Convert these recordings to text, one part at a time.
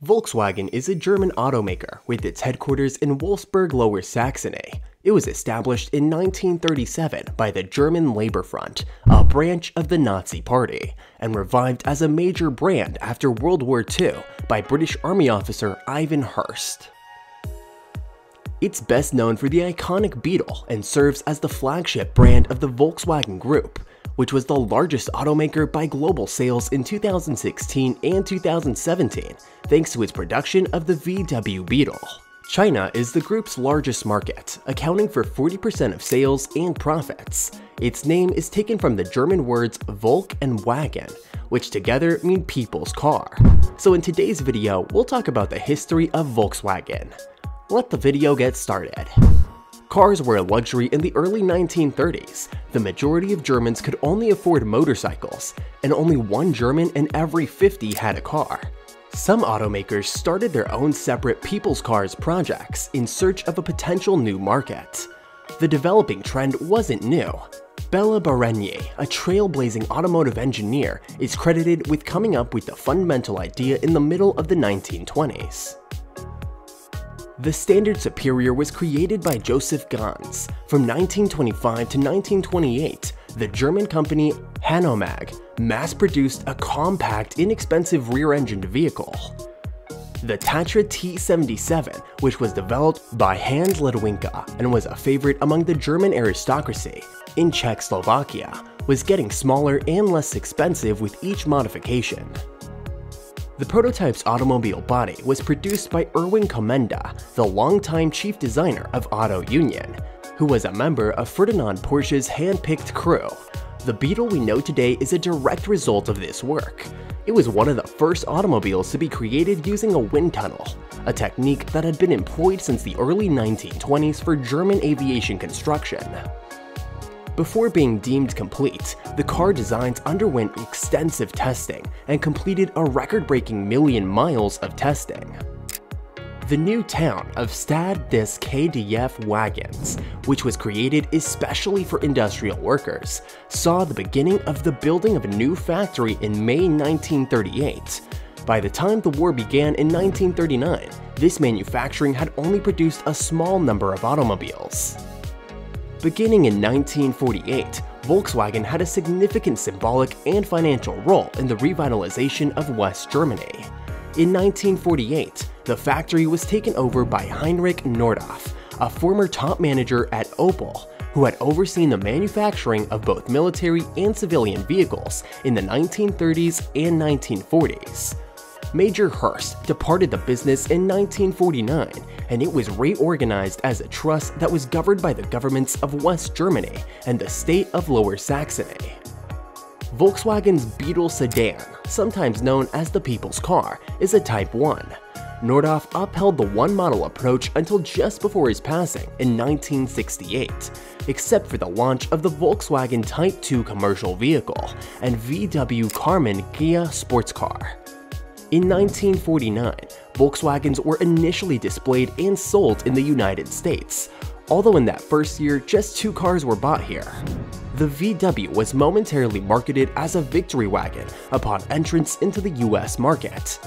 Volkswagen is a German automaker with its headquarters in Wolfsburg, Lower Saxony. It was established in 1937 by the German Labor Front, a branch of the Nazi Party, and revived as a major brand after World War II by British Army officer Ivan Hirst. It's best known for the iconic Beetle and serves as the flagship brand of the Volkswagen Group, which was the largest automaker by global sales in 2016 and 2017, thanks to its production of the VW Beetle. China is the group's largest market, accounting for 40% of sales and profits. Its name is taken from the German words Volk and Wagen, which together mean people's car. So in today's video, we'll talk about the history of Volkswagen. Let the video get started. Cars were a luxury in the early 1930s. The majority of Germans could only afford motorcycles, and only one German in every 50 had a car. Some automakers started their own separate people's cars projects in search of a potential new market. The developing trend wasn't new. Bela Bareigny, a trailblazing automotive engineer, is credited with coming up with the fundamental idea in the middle of the 1920s. The Standard Superior was created by Joseph Ganz. From 1925 to 1928, the German company HEINRICH mass-produced a compact, inexpensive rear-engined vehicle. The Tatra T77, which was developed by Hans Ledwinka and was a favorite among the German aristocracy in Czechoslovakia, was getting smaller and less expensive with each modification. The prototype's automobile body was produced by Erwin Komenda, the longtime chief designer of Auto Union, who was a member of Ferdinand Porsche's hand-picked crew. The Beetle we know today is a direct result of this work. It was one of the first automobiles to be created using a wind tunnel, a technique that had been employed since the early 1920s for German aviation construction. Before being deemed complete, the car designs underwent extensive testing and completed a record-breaking 1,000,000 miles of testing. The new town of Stad des KDF Wagons, which was created especially for industrial workers, saw the beginning of the building of a new factory in May 1938. By the time the war began in 1939, this manufacturing had only produced a small number of automobiles. Beginning in 1948, Volkswagen had a significant symbolic and financial role in the revitalization of West Germany. In 1948, the factory was taken over by Heinrich NORDHOFF, a former top manager at Opel, who had overseen the manufacturing of both military and civilian vehicles in the 1930s and 1940s. Major Hirst departed the business in 1949, and it was reorganized as a trust that was governed by the governments of West Germany and the state of Lower Saxony. Volkswagen's Beetle sedan, sometimes known as the people's car, is a Type 1. NORDHOFF upheld the one-model approach until just before his passing in 1968, except for the launch of the Volkswagen Type 2 commercial vehicle and VW Karmann Kia sports car. In 1949, Volkswagens were initially displayed and sold in the United States, although in that first year just 2 cars were bought here. The VW was momentarily marketed as a victory wagon upon entrance into the US market.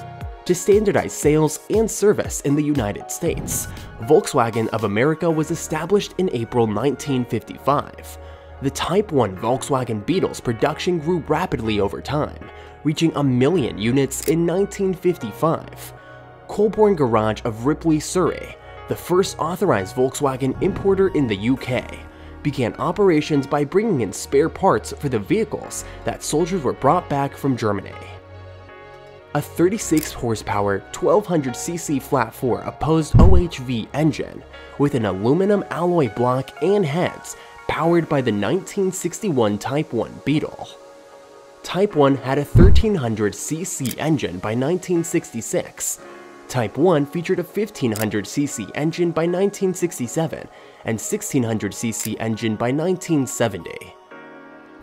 To standardize sales and service in the United States, Volkswagen of America was established in April 1955. The Type 1 Volkswagen Beetle's production grew rapidly over time, reaching 1,000,000 units in 1955. Colborne Garage of Ripley, Surrey, the first authorized Volkswagen importer in the UK, began operations by bringing in spare parts for the vehicles that soldiers were brought back from Germany. A 36-horsepower, 1200cc flat-4 opposed OHV engine with an aluminum alloy block and heads powered by the 1961 Type 1 Beetle. Type 1 had a 1300cc engine by 1966. Type 1 featured a 1500cc engine by 1967 and 1600cc engine by 1970.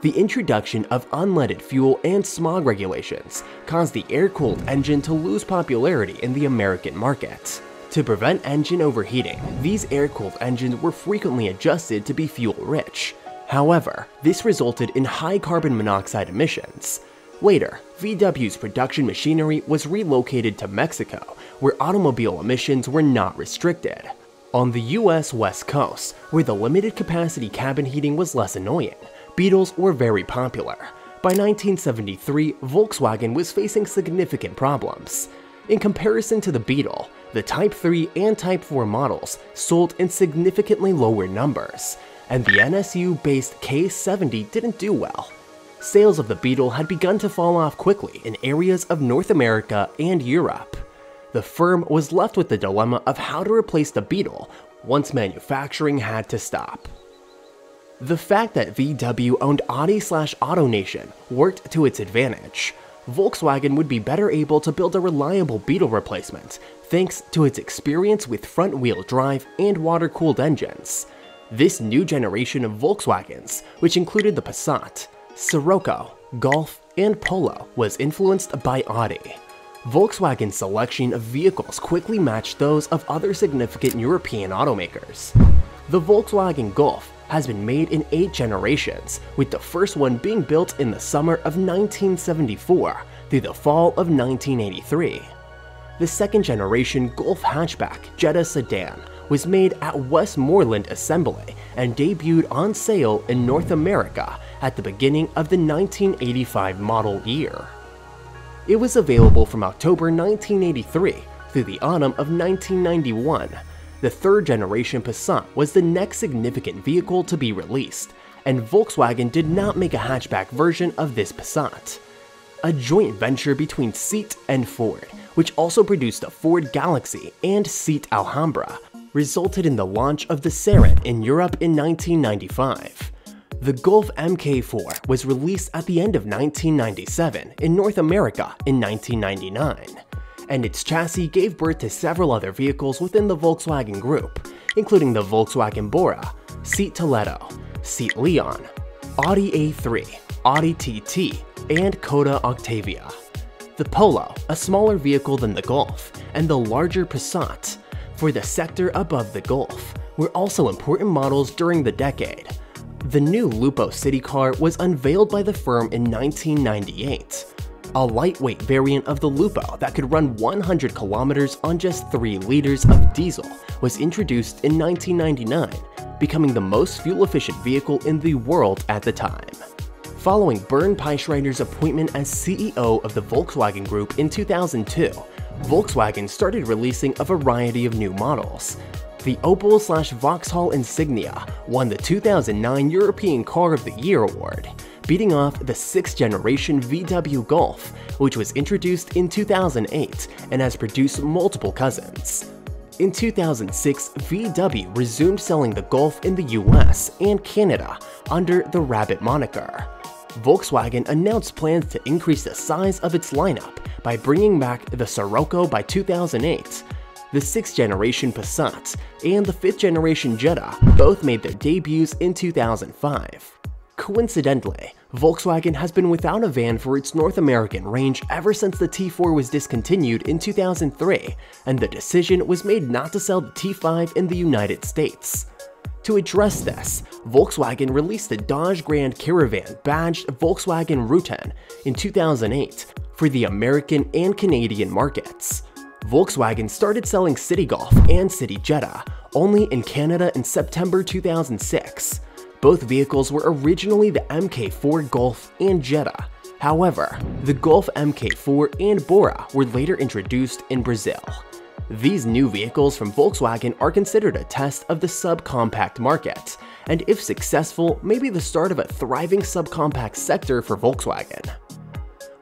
The introduction of unleaded fuel and smog regulations caused the air-cooled engine to lose popularity in the American market. To prevent engine overheating, these air-cooled engines were frequently adjusted to be fuel-rich. However, this resulted in high carbon monoxide emissions. Later, VW's production machinery was relocated to Mexico, where automobile emissions were not restricted. On the US West Coast, where the limited capacity cabin heating was less annoying, Beetles were very popular. By 1973, Volkswagen was facing significant problems. In comparison to the Beetle, the Type 3 and Type 4 models sold in significantly lower numbers, and the NSU-based K70 didn't do well. Sales of the Beetle had begun to fall off quickly in areas of North America and Europe. The firm was left with the dilemma of how to replace the Beetle once manufacturing had to stop. The fact that VW owned Audi/AutoNation worked to its advantage. Volkswagen would be better able to build a reliable Beetle replacement thanks to its experience with front-wheel drive and water-cooled engines. This new generation of Volkswagens, which included the Passat, Scirocco, Golf, and Polo, was influenced by Audi. Volkswagen's selection of vehicles quickly matched those of other significant European automakers. The Volkswagen Golf has been made in 8 generations, with the first one being built in the summer of 1974 through the fall of 1983. The second generation Golf hatchback Jetta sedan was made at Westmoreland Assembly and debuted on sale in North America at the beginning of the 1985 model year. It was available from October 1983 through the autumn of 1991. The third generation Passat was the next significant vehicle to be released, and Volkswagen did not make a hatchback version of this Passat. A joint venture between Seat and Ford, which also produced a Ford Galaxy and Seat Alhambra, resulted in the launch of the Sarin in Europe in 1995. The Golf MK4 was released at the end of 1997 in North America in 1999, and its chassis gave birth to several other vehicles within the Volkswagen Group, including the Volkswagen Bora, Seat Toledo, Seat Leon, Audi A3, Audi TT, and Škoda Octavia. The Polo, a smaller vehicle than the Golf, and the larger Passat, for the sector above the Golf, were also important models during the decade. The new Lupo city car was unveiled by the firm in 1998. A lightweight variant of the Lupo that could run 100 kilometers on just 3 liters of diesel was introduced in 1999, becoming the most fuel-efficient vehicle in the world at the time. Following Bernd Peischreiter's appointment as CEO of the Volkswagen Group in 2002, Volkswagen started releasing a variety of new models. The Opel/Vauxhall Insignia won the 2009 European Car of the Year award, beating off the 6th generation VW Golf, which was introduced in 2008 and has produced multiple cousins. In 2006, VW resumed selling the Golf in the US and Canada under the Rabbit moniker. Volkswagen announced plans to increase the size of its lineup by bringing back the Scirocco by 2008. The 6th generation Passat and the 5th generation Jetta both made their debuts in 2005. Coincidentally, Volkswagen has been without a van for its North American range ever since the T4 was discontinued in 2003, and the decision was made not to sell the T5 in the United States. To address this, Volkswagen released the Dodge Grand Caravan badged Volkswagen Routan in 2008 for the American and Canadian markets. Volkswagen started selling City Golf and City Jetta only in Canada in September 2006. Both vehicles were originally the MK4 Golf and Jetta. However, the Golf MK4 and Bora were later introduced in Brazil. These new vehicles from Volkswagen are considered a test of the subcompact market, and if successful, may be the start of a thriving subcompact sector for Volkswagen.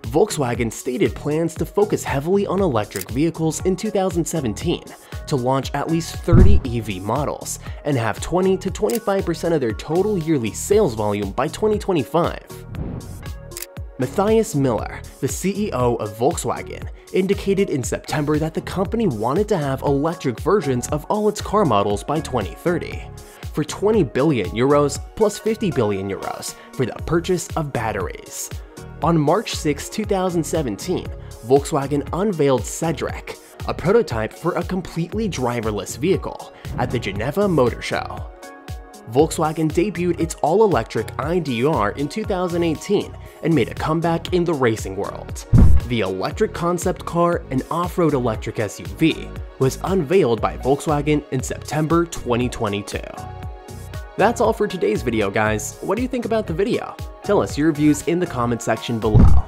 Volkswagen stated plans to focus heavily on electric vehicles in 2017 to launch at least 30 EV models and have 20 to 25% of their total yearly sales volume by 2025. Matthias Miller, the CEO of Volkswagen, indicated in September that the company wanted to have electric versions of all its car models by 2030, for 20 billion euros plus 50 billion euros for the purchase of batteries. On March 6, 2017, Volkswagen unveiled Cedric, a prototype for a completely driverless vehicle, at the Geneva Motor Show. Volkswagen debuted its all-electric IDR in 2018 and made a comeback in the racing world. The electric concept car, an off-road electric SUV, was unveiled by Volkswagen in September 2022. That's all for today's video, guys. What do you think about the video? Tell us your views in the comment section below.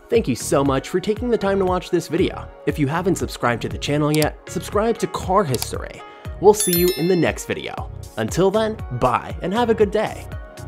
Thank you so much for taking the time to watch this video. If you haven't subscribed to the channel yet, subscribe to Car History. We'll see you in the next video. Until then, bye and have a good day.